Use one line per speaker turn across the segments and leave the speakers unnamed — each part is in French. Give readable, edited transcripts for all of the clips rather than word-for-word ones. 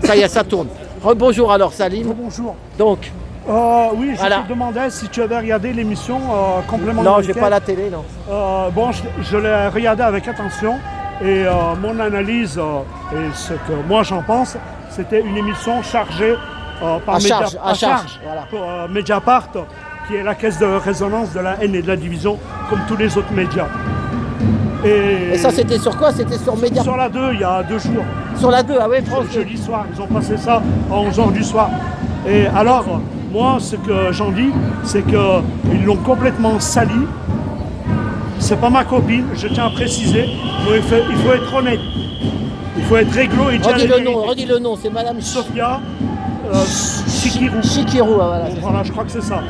Ça y est, ça tourne. Bonjour alors Salim.
Bonjour.
Donc,
oui, je
voilà.
te demandais si tu avais regardé l'émission Complément
non,
d'enquête.
j'ai pas la télé, non.
Bon, je l'ai regardé avec attention et mon analyse et ce que moi j'en pense, c'était une émission chargée par
À charge, voilà.
pour Mediapart, qui est la caisse de résonance de la haine et de la division, comme tous les autres médias.
Et ça, c'était sur quoi? C'était sur Média.
Sur la 2, il y a 2 jours.
Sur la 2, ah ouais, France.
Jeudi soir, ils ont passé ça à 11h du soir. Et alors, moi, ce que j'en dis, c'est qu'ils l'ont complètement sali. C'est pas ma copine, je tiens à préciser, mais il faut être honnête. Il faut être réglo et dire
Redis le nom, c'est Madame
Sophia Chikirou.
Chikirou, voilà.
Voilà, je crois que c'est ça.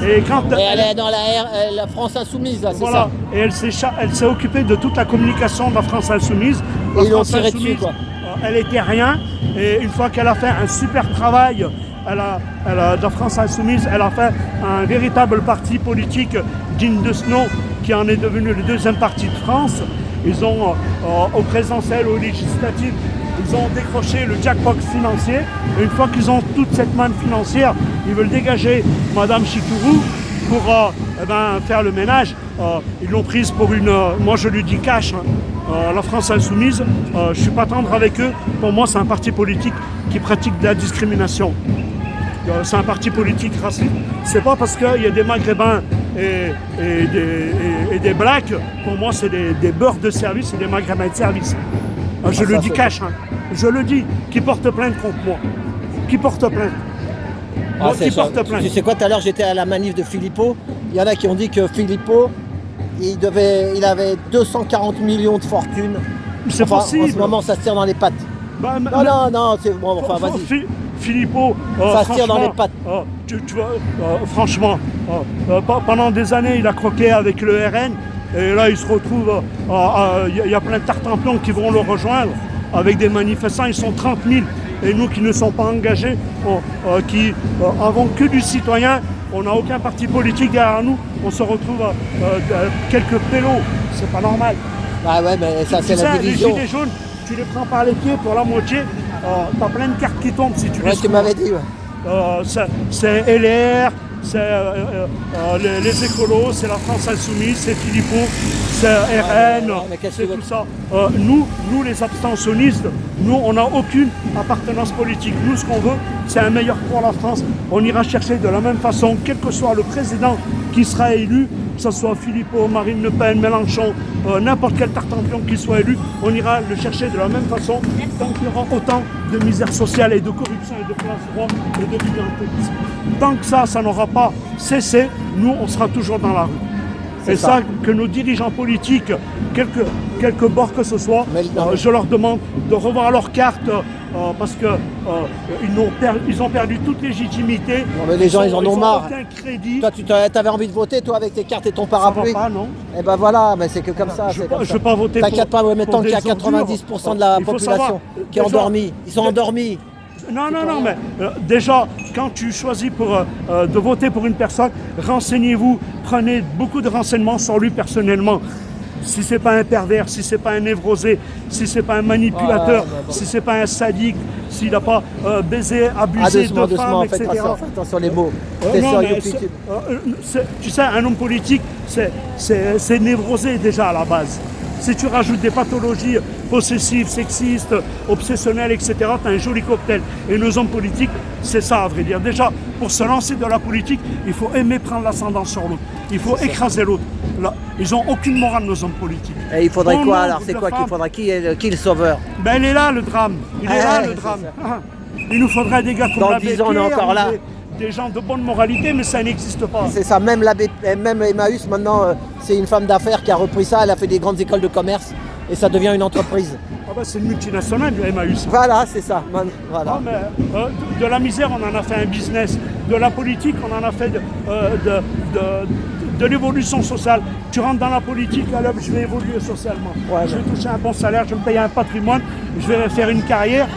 Et quand
elle est dans la France Insoumise, là, c'est
voilà.
ça.
Et elle s'est occupée de toute la communication de la France Insoumise.
Et ils l'ont tiré dessus, quoi.
Elle était rien. Et une fois qu'elle a fait un super travail, de la France Insoumise, elle a fait un véritable parti politique digne de ce nom, qui en est devenu le deuxième parti de France. Ils ont, au présidentiel, au législatif, ils ont décroché le jackpot financier. Et une fois qu'ils ont toute cette manne financière, ils veulent dégager Madame Chikirou pour faire le ménage. Ils l'ont prise pour une... moi je lui dis cash, la France Insoumise. Je ne suis pas tendre avec eux. Pour moi, c'est un parti politique qui pratique de la discrimination. C'est un parti politique raciste. C'est pas parce qu'il y a des Maghrébins et des Blacks. Pour moi, c'est des beurs de service et des Maghrébins de service. Je le dis cash. Je le dis. Qui porte plainte contre moi? Qui porte plainte? Moi qui porte plainte.
Tu sais quoi, tout à l'heure, j'étais à la manif de Philippot. Il y en a qui ont dit que Philippot, il avait 240 millions de fortune.
C'est possible.
En ce moment, ça se tire dans les pattes. Non, c'est bon, enfin, vas-y.
Philippot,
ça se tire dans les pattes.
Tu vois, franchement, pendant des années, il a croqué avec le RN. Et là, il se retrouve, il y a plein de tartempions qui vont le rejoindre. Avec des manifestants, ils sont 30 000. Et nous qui ne sommes pas engagés, qui avons que du citoyen, on n'a aucun parti politique derrière nous, on se retrouve quelques pélos. C'est pas normal.
Ah ouais, mais ça, c'est la division.
Les gilets jaunes, tu les prends par les pieds pour la moitié, t'as plein de cartes qui tombent si tu les
tu m'avais dit, ouais.
C'est LR, c'est les écolos, c'est la France Insoumise, c'est Philippot, c'est RN, c'est tout ça. Nous, les abstentionnistes, nous, on n'a aucune appartenance politique. Nous, ce qu'on veut, c'est un meilleur pour la France. On ira chercher de la même façon, quel que soit le président qui sera élu, que ce soit Philippot, Marine Le Pen, Mélenchon, n'importe quel tartempion qui soit élu, on ira le chercher de la même façon tant qu'il y aura autant de misère sociale et de corruption et de place droite et de clientélisme. Tant que ça n'aura pas cessé, nous, on sera toujours dans la rue. Et ça, que nos dirigeants politiques, quelque bord que ce soit, je leur demande de revoir leurs cartes parce qu'ils ont perdu toute légitimité.
Non, mais les gens, ils en ont marre.
Aucun crédit.
Toi, tu avais envie de voter, toi, avec tes cartes et ton parapluie?
Ça va pas, non?
Eh ben voilà, mais c'est que comme ça.
Je ne veux pas voter pour.
T'inquiète pas, mettons qu'il y a 90% de la population qui est endormie. Ils sont endormis.
Non, mais déjà, quand tu choisis de voter pour une personne, renseignez-vous, prenez beaucoup de renseignements sur lui personnellement. Si c'est pas un pervers, si c'est pas un névrosé, si c'est pas un manipulateur, si c'est pas un sadique, s'il n'a pas baisé, abusé de femmes, etc.
Attention les mots.
Tu sais, un homme politique, c'est névrosé déjà à la base. Si tu rajoutes des pathologies possessives, sexistes, obsessionnelles, etc., tu as un joli cocktail. Et nos hommes politiques, c'est ça à vrai dire. Déjà, pour se lancer dans la politique, il faut aimer prendre l'ascendant sur l'autre. Il faut écraser l'autre. Là, ils n'ont aucune morale, nos hommes politiques.
Et il faudrait quoi alors? C'est quoi qu'il faudrait? Qui est le sauveur?
Ben, il est là le drame. Il est là le drame. Il nous faudrait des gars comme
dans 10 ans, on est encore là.
Des gens de bonne moralité, mais ça n'existe pas.
C'est ça, même Emmaüs, maintenant, c'est une femme d'affaires qui a repris ça, elle a fait des grandes écoles de commerce et ça devient une entreprise.
C'est une multinationale, Emmaüs.
Voilà, c'est ça. Voilà.
Non, mais, de la misère, on en a fait un business. De la politique, on en a fait de l'évolution sociale. Tu rentres dans la politique, alors je vais évoluer socialement. Ouais, je vais toucher un bon salaire, je vais me payer un patrimoine, je vais faire une carrière,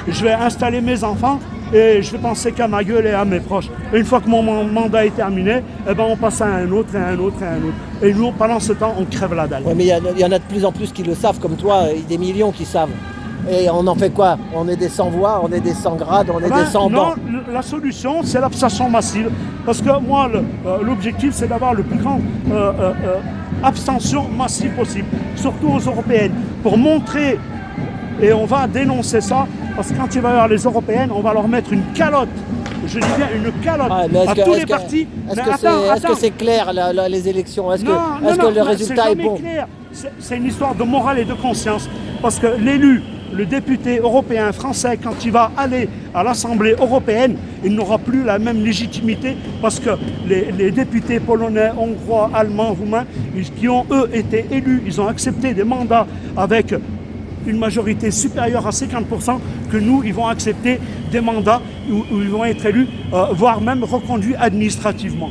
je vais installer mes enfants. Et je vais penser qu'à ma gueule et à mes proches. Et une fois que mon mandat est terminé, eh ben on passe à un autre, et à un autre, et à un autre. Et nous, pendant ce temps, on crève la dalle.
Oui, mais il y en a de plus en plus qui le savent, comme toi, des millions qui savent. Et on en fait quoi? On est des sans voix, on est des sans grades, on est des sans bancs.
Non, la solution, c'est l'abstention massive. Parce que moi, l'objectif, c'est d'avoir le plus grand abstention massive possible, surtout aux européennes, pour montrer, et on va dénoncer ça, parce que quand il va y avoir les européennes, on va leur mettre une calotte. Je dis bien une calotte à tous les partis.
Est-ce que c'est clair les élections? Est-ce que le résultat est bon?
Clair. C'est une histoire de morale et de conscience. Parce que l'élu, le député européen français, quand il va aller à l'Assemblée européenne, il n'aura plus la même légitimité parce que les députés polonais, hongrois, allemands, roumains, qui ont eux été élus, ils ont accepté des mandats avec une majorité supérieure à 50%, que nous, ils vont accepter des mandats où ils vont être élus, voire même reconduits administrativement.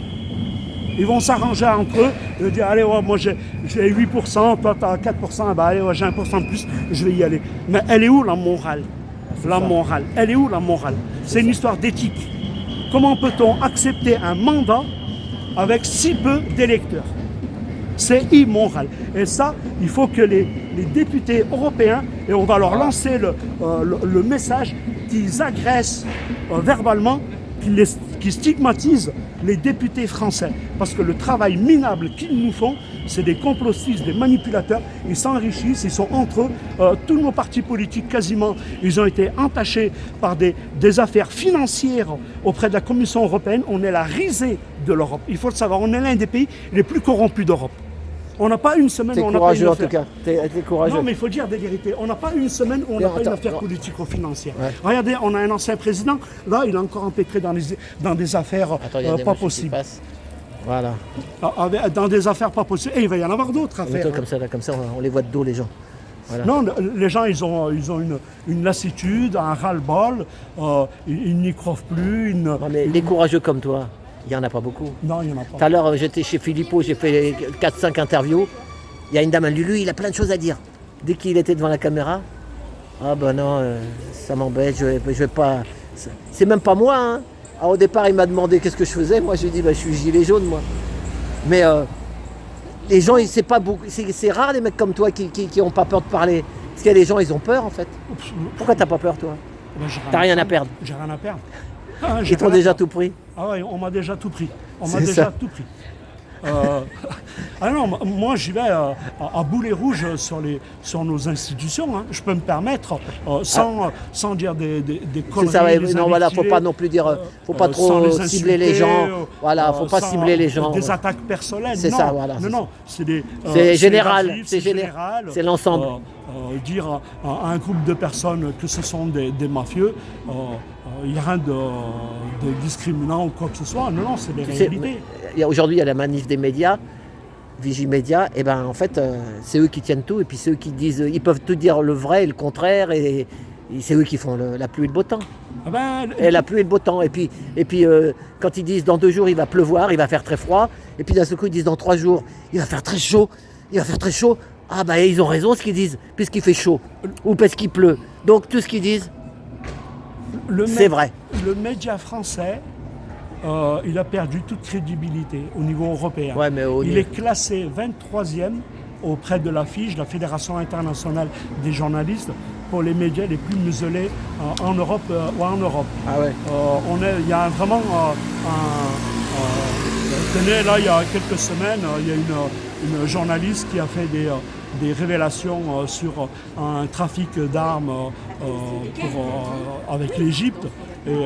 Ils vont s'arranger entre eux, et dire allez, ouais, moi j'ai 8%, toi tu as 4%, bah allez, ouais, j'ai 1% de plus, je vais y aller. Mais elle est où la morale? La morale, elle est où la morale? C'est une histoire d'éthique. Comment peut-on accepter un mandat avec si peu d'électeurs? C'est immoral. Et ça, il faut que les députés européens, et on va leur lancer le message, qu'ils agressent verbalement, qui stigmatisent les députés français. Parce que le travail minable qu'ils nous font, c'est des complotistes, des manipulateurs. Ils s'enrichissent, ils sont entre eux. Tous nos partis politiques, quasiment, ils ont été entachés par des affaires financières auprès de la Commission européenne. On est la risée de l'Europe. Il faut le savoir, on est l'un des pays les plus corrompus d'Europe. On n'a pas une semaine où on n'a pas une affaire. En tout cas.
T'es courageux.
Non, mais il faut dire des vérités. On n'a pas une semaine où on n'a pas une affaire politico-financière. Ouais. Regardez, on a un ancien président. Là, il est encore empêtré dans des affaires pas possibles.
Voilà.
Dans des affaires pas possibles. Et il va y en avoir d'autres affaires.
Comme ça, on les voit de dos, les gens.
Voilà. Non, les gens, ils ont une lassitude, un ras-le-bol. Ils n'y croient plus.
Non, mais les courageux comme toi, il n'y en a pas beaucoup.
Non, il n'y en a pas.
Tout à l'heure, j'étais chez Philippot, j'ai fait 4-5 interviews. Il y a une dame, lui, il a plein de choses à dire. Dès qu'il était devant la caméra, ah ben non, ça m'embête, je vais pas... C'est même pas moi, hein. Alors, au départ, il m'a demandé qu'est-ce que je faisais. Moi, je lui ai dit, je suis gilet jaune, moi. Mais les gens, c'est pas beaucoup. C'est rare, les mecs comme toi qui n'ont pas peur de parler. Parce qu'il y a des gens, ils ont peur, en fait. Pourquoi t'as pas peur, toi? T'as rien à perdre.
J'ai rien à perdre.
Ils t'ont déjà tout pris.
Ah ouais, on m'a déjà tout pris. Tout pris. Ah non, moi j'y vais à boulet rouge sur nos institutions. Hein. Je peux me permettre, sans dire des conneries.
C'est ça, ouais, non, voilà, faut pas non plus dire, faut pas trop cibler les gens. Voilà, faut pas cibler les gens.
Des attaques personnelles.
C'est ça, voilà.
Non,
c'est général, c'est l'ensemble.
Dire à un groupe de personnes que ce sont des mafieux, il n'y a rien de discriminant ou quoi que ce soit. Non, c'est des réalités.
Aujourd'hui, il y a la manif des médias, Vigimédia, et ben en fait, c'est eux qui tiennent tout, et puis c'est eux qui disent, ils peuvent tout dire le vrai et le contraire, et c'est eux qui font la pluie et le beau temps. Et la pluie et le beau temps. Et puis quand ils disent dans 2 jours il va pleuvoir, il va faire très froid, et puis d'un seul coup ils disent dans 3 jours il va faire très chaud, Ah ben ils ont raison ce qu'ils disent, puisqu'il fait chaud, ou parce qu'il pleut. Donc tout ce qu'ils disent, c'est vrai.
Le média français, il a perdu toute crédibilité au niveau européen.
Ouais, mais
il est classé 23e auprès de la FIJ, la Fédération internationale des journalistes, pour les médias les plus muselés en Europe ou en Europe.
Ah ouais.
Il y a vraiment tenez, là, il y a quelques semaines, il y a une journaliste qui a fait des révélations sur un trafic d'armes avec l'Égypte. Et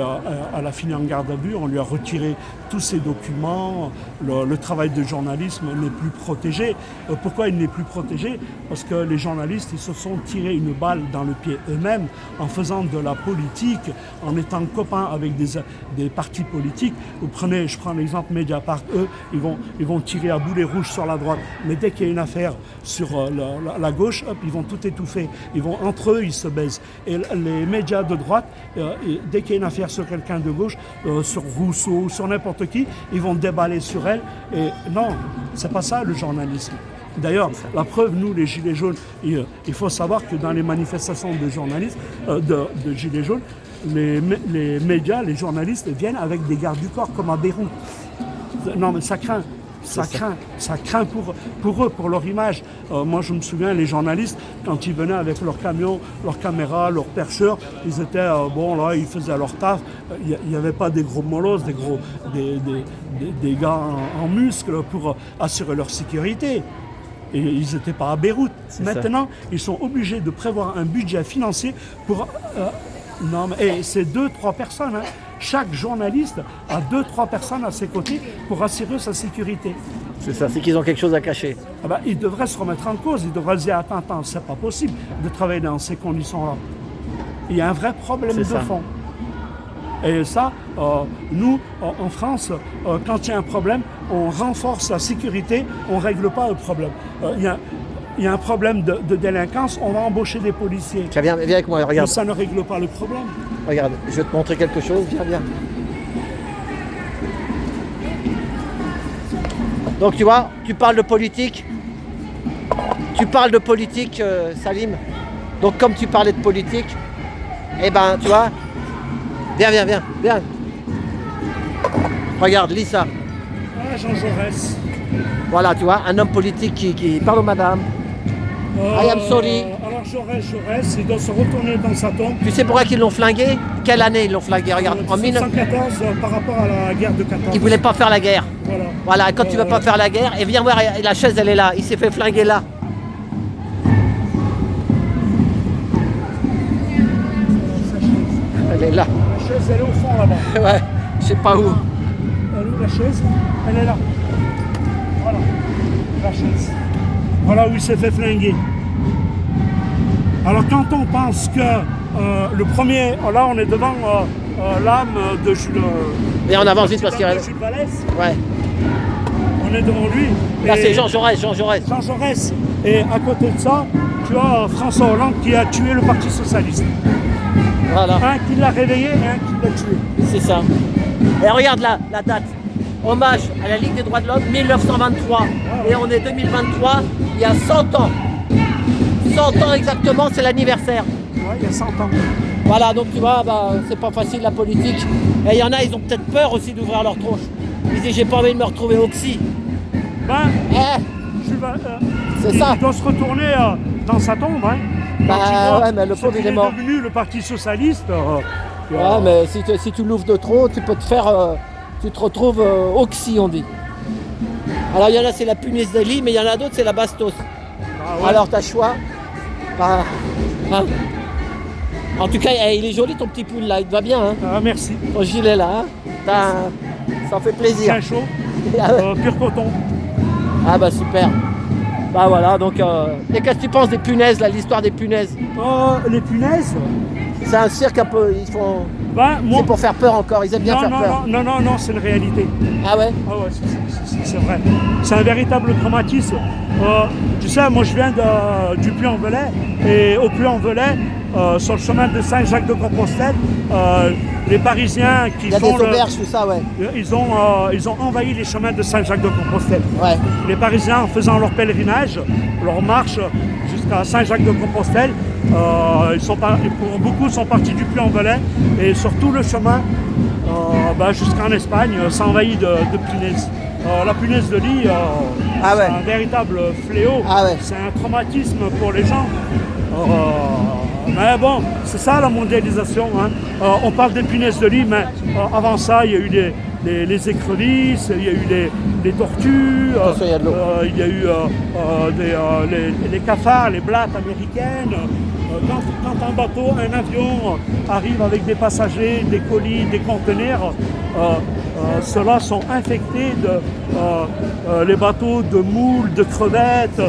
elle a fini en garde à vue, on lui a retiré tous ses documents, le travail de journalisme n'est plus protégé. Pourquoi il n'est plus protégé? Parce que les journalistes, ils se sont tirés une balle dans le pied eux-mêmes en faisant de la politique, en étant copains avec des partis politiques. Je prends l'exemple Mediapart, eux, ils vont tirer à boulet rouge sur la droite. Mais dès qu'il y a une affaire sur la gauche, hop, ils vont tout étouffer. Entre eux, ils se baisent. Et les médias de droite, dès qu'il y a une affaire sur quelqu'un de gauche, sur Rousseau, sur n'importe qui, ils vont déballer sur elle. Et non, c'est pas ça le journalisme. D'ailleurs, la preuve, nous, les Gilets jaunes, il faut savoir que dans les manifestations de journalistes, de Gilets jaunes, les médias, les journalistes viennent avec des gardes du corps, comme à Beyrouth. Non, mais ça craint. Ça craint pour eux, pour leur image. Moi, je me souviens, les journalistes, quand ils venaient avec leur camion, leur caméra, leur percheur, ils étaient, là, ils faisaient leur taf. Il n'y avait pas des gros molosses, des gars en muscles pour assurer leur sécurité. Et ils n'étaient pas à Beyrouth. Maintenant, ils sont obligés de prévoir un budget financier pour... et c'est 2-3 personnes. Hein. Chaque journaliste a 2-3 personnes à ses côtés pour assurer sa sécurité.
C'est ça, c'est qu'ils ont quelque chose à cacher.
Ils devraient se remettre en cause, ils devraient se dire attends, c'est pas possible de travailler dans ces conditions-là. Il y a un vrai problème de fond. Et ça, nous, en France, quand il y a un problème, on renforce la sécurité, on ne règle pas le problème. Il y a un problème de délinquance, on va embaucher des policiers.
Tiens, viens avec moi, regarde.
Mais ça ne règle pas le problème.
Regarde, je vais te montrer quelque chose, viens. Donc tu vois, tu parles de politique. Salim. Donc comme tu parlais de politique, tu vois, viens. Regarde, lis ça.
Ah, Jean Jaurès.
Voilà, tu vois, un homme politique qui parle aux madames. I am sorry.
Alors Jaurès, il doit se retourner dans sa tombe.
Tu sais pourquoi ils l'ont flingué? Quelle année ils l'ont flingué? Regarde,
en 1914, par rapport à la guerre de 14.
Il voulait pas faire la guerre. Voilà, quand tu veux pas faire la guerre, et viens voir, la chaise elle est là, il s'est fait flinguer là. Elle est là.
La chaise elle est au fond là-bas.
Ouais, je sais pas où.
Elle est où la chaise? Elle est là. Voilà, la chaise. Voilà où il s'est fait flinguer. Alors quand on pense que le premier, là on est devant l'âme de Jules.
Et on avance vite parce qu'il y a...
Jules Vallès.
Ouais.
On est devant lui.
Là c'est Jean Jaurès.
Jean Jaurès. Et à côté de ça, tu as François Hollande qui a tué le Parti Socialiste.
Voilà.
Un qui l'a réveillé et un qui l'a tué.
C'est ça. Et regarde là, la date. Hommage à la Ligue des droits de l'homme, 1923. Et on est 2023, il y a 100 ans. 100 ans exactement, c'est l'anniversaire.
Ouais, il y a 100 ans.
Voilà, donc tu vois, c'est pas facile la politique. Et il y en a, ils ont peut-être peur aussi d'ouvrir leur tronche. Ils disent, j'ai pas envie de me retrouver oxy. C'est ça.
Il doit se retourner dans sa tombe. Hein.
Mais le pauvre il est mort.
Il est devenu le Parti Socialiste.
Ouais, mais si tu l'ouvres de trop, tu peux te faire... tu te retrouves oxy, on dit. Alors il y en a, c'est la punaise de lit, mais il y en a d'autres, c'est la bastos. Alors t'as choix. En tout cas, il est joli ton petit pull là, il te va bien. Hein.
Merci.
Ton gilet là, hein. Ça fait plaisir.
C'est chaud, pur coton.
Ah bah super. Bah voilà, donc... Et qu'est-ce que tu penses des punaises, là, l'histoire des punaises?
Les punaises?
C'est un cirque un peu, ils font...
moi...
C'est pour faire peur encore, ils aiment bien faire peur.
Non, c'est une réalité.
Ah ouais?
Ah ouais, c'est vrai. C'est un véritable traumatisme. Tu sais, moi je viens du Puy-en-Velay, et au Puy-en-Velay, sur le chemin de Saint-Jacques-de-Compostelle, les Parisiens qui font...
Il y a des auberges, tout ça, ouais.
Ils ont envahi les chemins de Saint-Jacques-de-Compostelle.
Ouais.
Les Parisiens, en faisant leur pèlerinage, leur marche jusqu'à Saint-Jacques-de-Compostelle, pour beaucoup sont partis du Puy-en-Velay, et sur tout le chemin jusqu'en Espagne, c'est envahi de punaises. La punaise de lit, c'est un véritable fléau. C'est un traumatisme pour les gens. Mais bon, c'est ça la mondialisation. Hein. On parle des punaises de lit, mais avant ça, il y a eu les écrevisses, il y a eu les tortues, il y a eu les cafards, les blattes américaines. Quand un bateau, un avion arrive avec des passagers, des colis, des conteneurs, ceux-là sont infectés les bateaux de moules, de crevettes,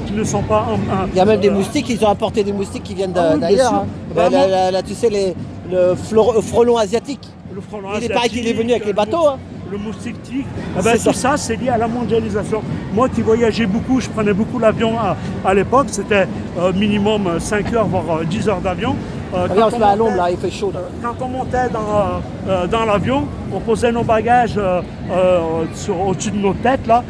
qui ne sont pas...
Il y a même des moustiques, ils ont apporté des moustiques qui viennent d'ailleurs. Hein. Là, tu sais, le frelon asiatique. Il paraît qu'il est venu avec les bateaux. Hein.
Le moustique tigre. Tout ça, c'est lié à la mondialisation. Moi qui voyageais beaucoup, je prenais beaucoup l'avion à l'époque, c'était minimum 5 heures, voire 10 heures d'avion.
Regarde, on se met à l'ombre là, il fait chaud. Là.
Quand on montait dans l'avion, on posait nos bagages au-dessus de nos têtes, là.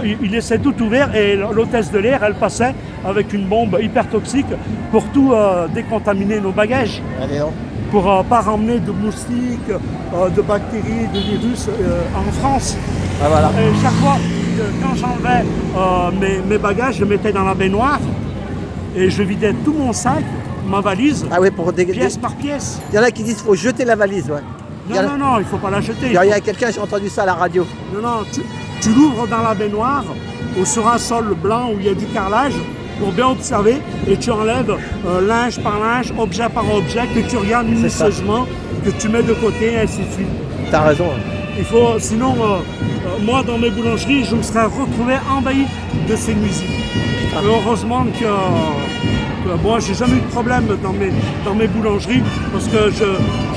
Il laissait tout ouvert et l'hôtesse de l'air, elle passait avec une bombe hyper toxique pour tout décontaminer nos bagages.
Allez, non.
Pour ne pas ramener de moustiques, de bactéries, de virus en France.
Ah, voilà.
Et chaque fois, quand j'enlevais mes bagages, je les mettais dans la baignoire et je vidais tout mon sac, ma valise,
Ah oui, pour
pièce par pièce.
Il y en a qui disent qu'il faut jeter la valise, ouais.
Non, il ne faut pas la jeter.
Il y a quelqu'un, j'ai entendu ça à la radio.
Non, tu l'ouvres dans la baignoire ou sur un sol blanc où il y a du carrelage pour bien observer et tu enlèves linge par linge, objet par objet que tu regardes minutieusement, que tu mets de côté et ainsi de suite.
T'as raison.
Sinon, moi dans mes boulangeries, je me serais retrouvé envahi de ces nuisibles. Heureusement que moi, j'ai jamais eu de problème dans mes boulangeries parce que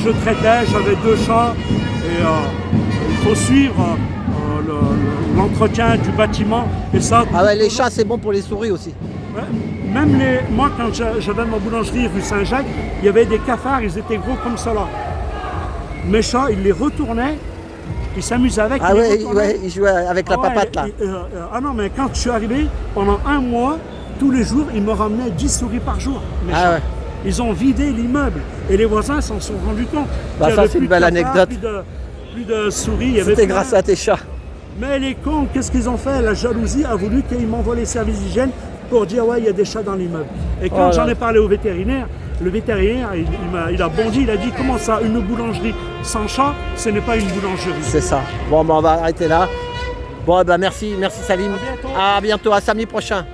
je traitais, j'avais 2 chats et il faut suivre l'entretien du bâtiment et ça.
Ah ouais, les chats c'est bon pour les souris aussi.
Ouais, même moi quand j'avais ma boulangerie rue Saint-Jacques, il y avait des cafards, ils étaient gros comme ça là. Mes chats, ils les retournaient, ils s'amusaient avec.
Ah ouais, ils jouaient avec la papate là.
Ah non, mais quand je suis arrivé, pendant 1 mois, tous les jours, ils me ramenaient 10 souris par jour.
Ah ouais.
Ils ont vidé l'immeuble et les voisins s'en sont rendus compte.
Bah ça c'est une belle anecdote.
Plus de souris.
C'était grâce à tes chats. Mais
les cons, qu'est-ce qu'ils ont fait? La jalousie a voulu qu'ils m'envoient les services d'hygiène pour dire ouais, il y a des chats dans l'immeuble. Et quand j'en ai parlé au vétérinaire, le vétérinaire, il a bondi, il a dit comment ça, une boulangerie sans chat, ce n'est pas une boulangerie.
C'est ça. Bon, on va arrêter là. Bon, ben merci Salim.
À bientôt.
À bientôt, à samedi prochain.